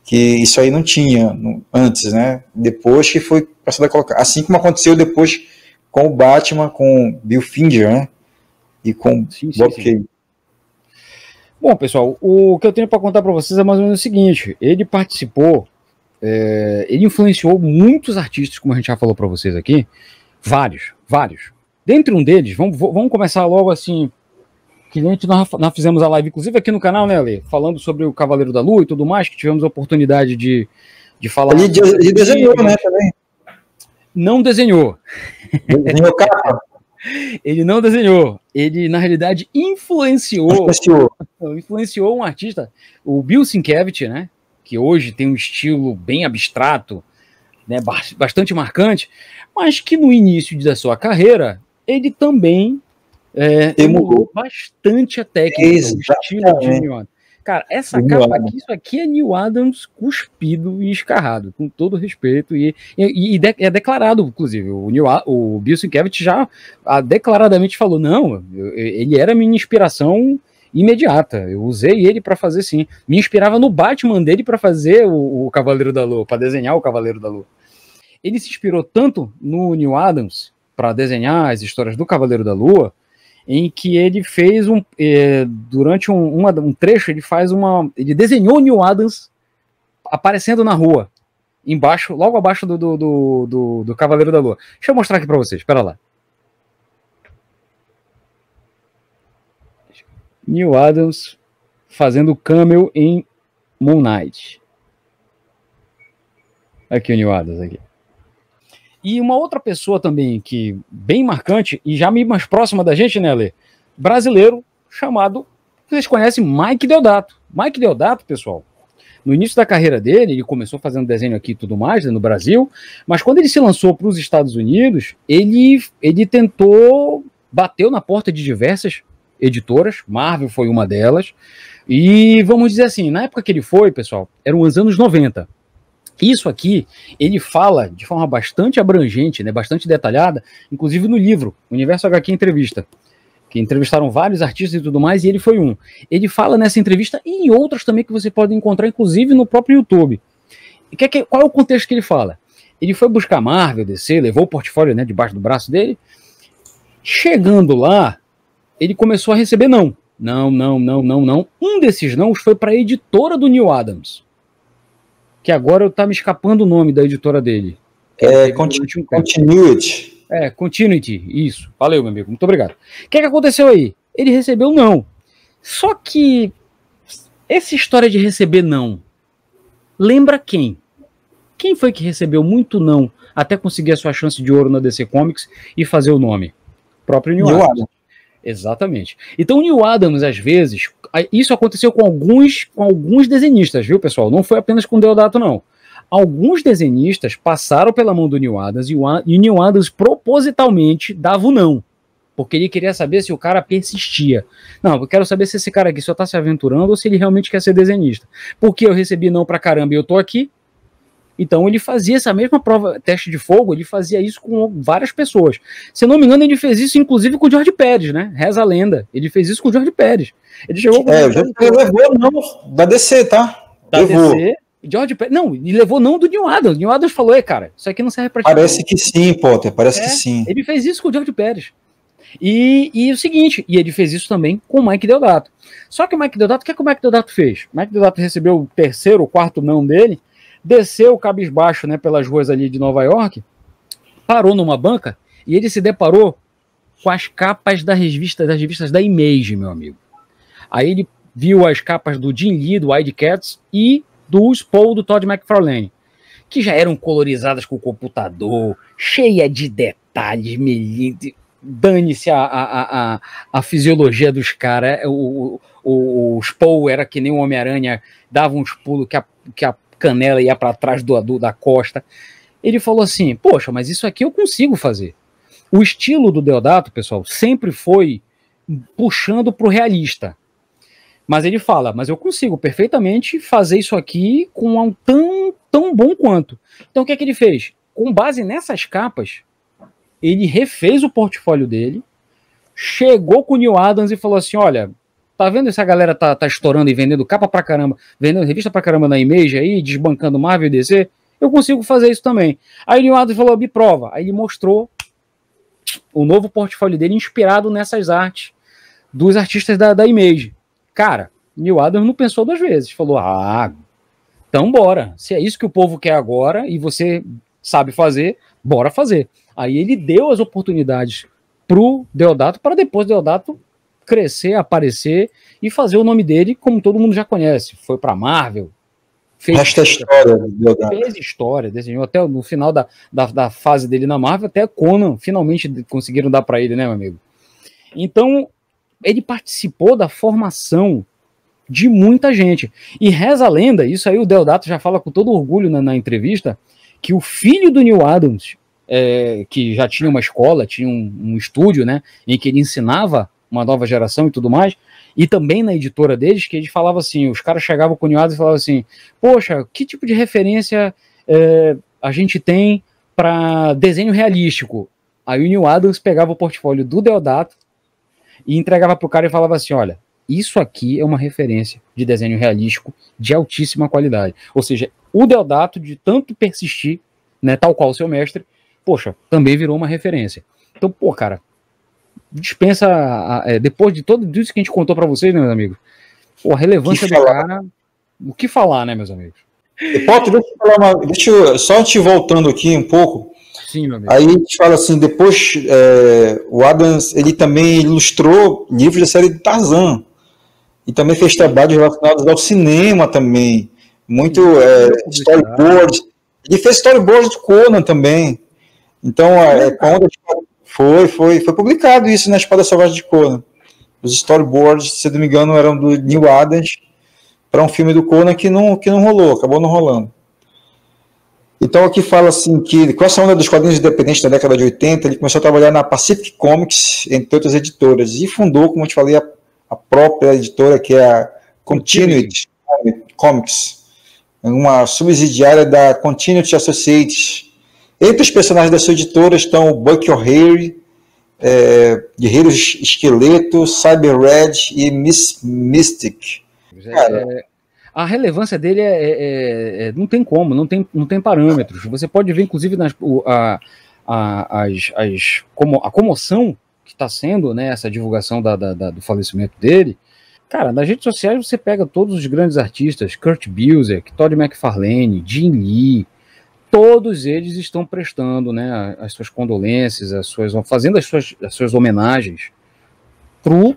Que isso aí não tinha antes, né? Depois que foi passado a colocar. Assim como aconteceu depois com o Batman, com Bill Finger, né? E com Bob Kane. Bom, pessoal, o que eu tenho para contar para vocês é mais ou menos o seguinte: ele participou, ele influenciou muitos artistas, como a gente já falou para vocês aqui, vários. Dentre um deles, vamos começar logo assim. Que nós fizemos a live, inclusive aqui no canal, né, Ale? Falando sobre o Cavaleiro da Lua e tudo mais, que tivemos a oportunidade de falar. Ele desenhou, né, também? Não desenhou. Desenhou capa. Ele não desenhou. Ele, na realidade, influenciou um artista, o Bill Sienkiewicz, né? Que hoje tem um estilo bem abstrato, né, bastante marcante, mas que no início da sua carreira, ele também emulou bastante a técnica, o estilo de Neal Adams. Cara, essa capa aqui, isso aqui é Neal Adams cuspido e escarrado, com todo respeito, e é declarado, inclusive, o Bill Sienkiewicz já declaradamente falou, não, ele era minha inspiração imediata, eu usei ele para fazer, sim, me inspirava no Batman dele para fazer o Cavaleiro da Lua, para desenhar o Cavaleiro da Lua. Ele se inspirou tanto no Neal Adams para desenhar as histórias do Cavaleiro da Lua, em que ele fez durante um trecho, ele desenhou Neal Adams aparecendo na rua, embaixo, logo abaixo do Cavaleiro da Lua. Deixa eu mostrar aqui para vocês, espera lá. Neal Adams fazendo cameo em Moon Knight. Aqui o Neal Adams aqui. E uma outra pessoa também que bem marcante e já mais próxima da gente, né, Lê? Brasileiro, chamado, vocês conhecem, Mike Deodato. Mike Deodato, pessoal, no início da carreira dele, ele começou fazendo desenho aqui e tudo mais, né, no Brasil, mas quando ele se lançou para os Estados Unidos, ele bateu na porta de diversas editoras, Marvel foi uma delas, e vamos dizer assim, na época que ele foi, pessoal, eram os anos 90. Isso aqui, ele fala de forma bastante abrangente, né, bastante detalhada, inclusive no livro, Universo HQ Entrevista, que entrevistaram vários artistas e tudo mais, e ele foi um. Ele fala nessa entrevista e em outras também que você pode encontrar, inclusive no próprio YouTube. Qual é o contexto que ele fala? Ele foi buscar Marvel, DC, levou o portfólio, né, debaixo do braço dele. Chegando lá, ele começou a receber não. Não. Um desses não foi para a editora do Neil Adams. Que agora tá me escapando o nome da editora dele. Continuity. Continuity, isso. Valeu, meu amigo, muito obrigado. O que aconteceu aí? Ele recebeu não. Só que essa história de receber não lembra quem? Quem foi que recebeu muito não até conseguir a sua chance de ouro na DC Comics e fazer o nome? O próprio Neil Adams. Exatamente. Então o Neil Adams, às vezes, isso aconteceu com alguns desenhistas, viu, pessoal? Não foi apenas com o Deodato, não. Alguns desenhistas passaram pela mão do Neil Adams e o Neil Adams propositalmente dava o não, porque ele queria saber se o cara persistia. Não, eu quero saber se esse cara aqui só tá se aventurando ou se ele realmente quer ser desenhista. Porque eu recebi não pra caramba e eu tô aqui. Então ele fazia essa mesma prova, teste de fogo, ele fazia isso com várias pessoas. Se eu não me engano, ele fez isso inclusive com o George Pérez, né? Reza a lenda. Ele fez isso com o George Pérez. Ele chegou com o George Pérez levou não da DC, tá? Da DC. George Pérez, não, ele levou não do Neil Adams. Neil Adams falou, cara, isso aqui não serve pra ti. Parece que sim, Potter, parece que sim. Ele fez isso com o George Pérez. E o seguinte, e ele fez isso também com o Mike Deodato. Só que o Mike Deodato, o que é que o Mike Deodato fez? O Mike Deodato recebeu o terceiro ou quarto não dele, desceu cabisbaixo, né, pelas ruas ali de Nova York, parou numa banca e ele se deparou com as capas das revistas da Image, meu amigo. Aí ele viu as capas do Jim Lee, do Wildcats e do Spawn do Todd McFarlane, que já eram colorizadas com o computador, cheia de detalhes, dane-se a fisiologia dos caras. O Spawn era que nem o Homem-Aranha, dava uns pulos que a canela ia para trás da costa. Ele falou assim, poxa, mas isso aqui eu consigo fazer. O estilo do Deodato, pessoal, sempre foi puxando pro realista. Mas ele fala, mas eu consigo perfeitamente fazer isso aqui com tão bom quanto. Então o que é que ele fez? Com base nessas capas, ele refez o portfólio dele, chegou com o Neil Adams e falou assim, olha, tá vendo essa galera tá estourando e vendendo capa pra caramba, vendendo revista pra caramba na Image aí, desbancando Marvel e DC? Eu consigo fazer isso também. Aí o Neil Adams falou, me prova. Aí ele mostrou o novo portfólio dele inspirado nessas artes dos artistas da Image. Cara, Neil Adams não pensou duas vezes. Falou, então bora. Se é isso que o povo quer agora e você sabe fazer, bora fazer. Aí ele deu as oportunidades pro Deodato para depois o Deodato crescer, aparecer e fazer o nome dele como todo mundo já conhece. Foi pra Marvel. Fez história, desenhou até no final da fase dele na Marvel, até Conan finalmente conseguiram dar para ele, né, meu amigo? Então, ele participou da formação de muita gente. E reza a lenda, isso aí o Deodato já fala com todo orgulho na entrevista, que o filho do Neil Adams, que já tinha uma escola, tinha um estúdio, né, em que ele ensinava uma nova geração e tudo mais, e também na editora deles, que eles falavam assim, os caras chegavam com o Neil Adams e falavam assim, poxa, que tipo de referência a gente tem para desenho realístico? Aí o Neil Adams pegava o portfólio do Deodato e entregava pro cara e falava assim, olha, isso aqui é uma referência de desenho realístico de altíssima qualidade. Ou seja, o Deodato, de tanto persistir, né, tal qual o seu mestre, poxa, também virou uma referência. Então, pô, cara, dispensa, depois de tudo isso que a gente contou para vocês, né, meus amigos, pô, a relevância do cara, o que falar, né, meus amigos? Deixa eu só te voltando aqui um pouco. Sim, meu amigo. Aí a gente fala assim, depois o Adams, ele também ilustrou livros da série de Tarzan, e também fez trabalhos relacionados ao cinema também, muito storyboards. Ele fez storyboards do Conan também. Então, quando foi publicado isso na Espada Selvagem de Conan. Os storyboards, se não me engano, eram do Neil Adams para um filme do Conan que não rolou, acabou não rolando. Então aqui fala assim que com essa onda dos quadrinhos independentes da década de 80, ele começou a trabalhar na Pacific Comics, entre outras editoras, e fundou, como eu te falei, a a própria editora, que é a Continuity Comics, uma subsidiária da Continuity Associates. Entre os personagens da sua editora estão o Bucky O'Hare, Guerreiros Esqueleto, Cyber Red e Miss Mystic. A relevância dele não tem como, não tem parâmetros. Você pode ver, inclusive, a comoção que está sendo, né, essa divulgação do falecimento dele. Cara, nas redes sociais você pega todos os grandes artistas, Kurt Busiek, Todd McFarlane, Jim Lee, todos eles estão prestando, né, as suas condolências, fazendo as suas homenagens pro...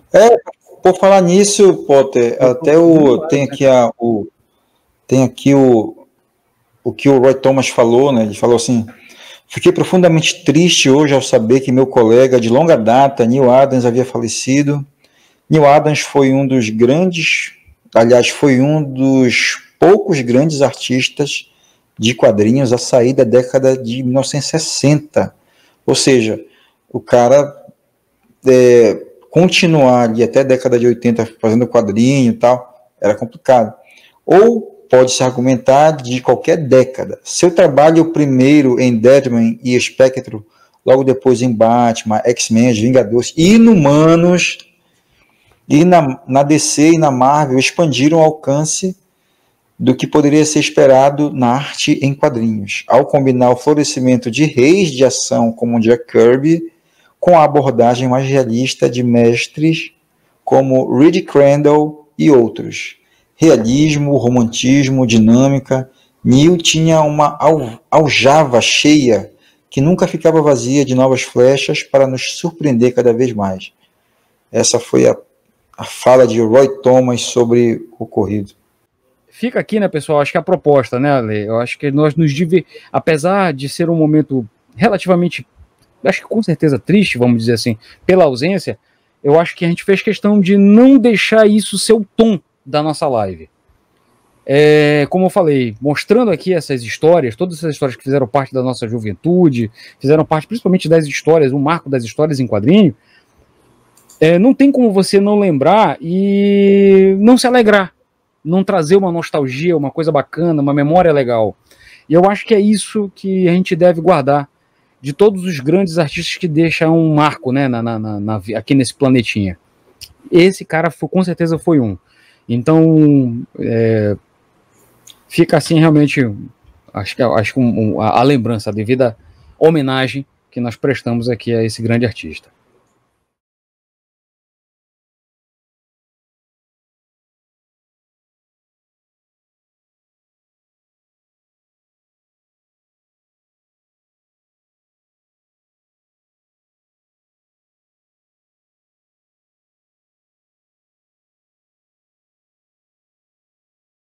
Por falar nisso, Potter, até tem aqui o que o Roy Thomas falou, né? Ele falou assim: fiquei profundamente triste hoje ao saber que meu colega de longa data, Neal Adams, havia falecido. Neal Adams foi um dos poucos grandes artistas de quadrinhos a sair da década de 1960. Ou seja, o cara continuar ali até a década de 80 fazendo quadrinho e tal, era complicado. Ou pode-se argumentar de qualquer década. Seu trabalho primeiro em Deadman e Spectro, logo depois em Batman, X-Men, Vingadores e Inumanos, e na DC e na Marvel expandiram o alcance do que poderia ser esperado na arte em quadrinhos, ao combinar o florescimento de reis de ação como Jack Kirby com a abordagem mais realista de mestres como Reed Crandall e outros. Realismo, romantismo, dinâmica. Neal tinha uma aljava cheia que nunca ficava vazia de novas flechas para nos surpreender cada vez mais. Essa foi a fala de Roy Thomas sobre o ocorrido. Fica aqui, né, pessoal? Acho que a proposta, né, Ale? Eu acho que nós apesar de ser um momento relativamente, acho que com certeza triste, vamos dizer assim, pela ausência, eu acho que a gente fez questão de não deixar isso ser o tom da nossa live. Como eu falei, mostrando aqui essas histórias, todas essas histórias que fizeram parte da nossa juventude, fizeram parte principalmente das histórias, o marco das histórias em quadrinho, não tem como você não lembrar e não se alegrar, não trazer uma nostalgia, uma coisa bacana, uma memória legal. E eu acho que é isso que a gente deve guardar de todos os grandes artistas que deixam um marco, né, aqui nesse planetinha. Esse cara com certeza foi um. Então, fica assim realmente, acho que a lembrança, a devida homenagem que nós prestamos aqui a esse grande artista.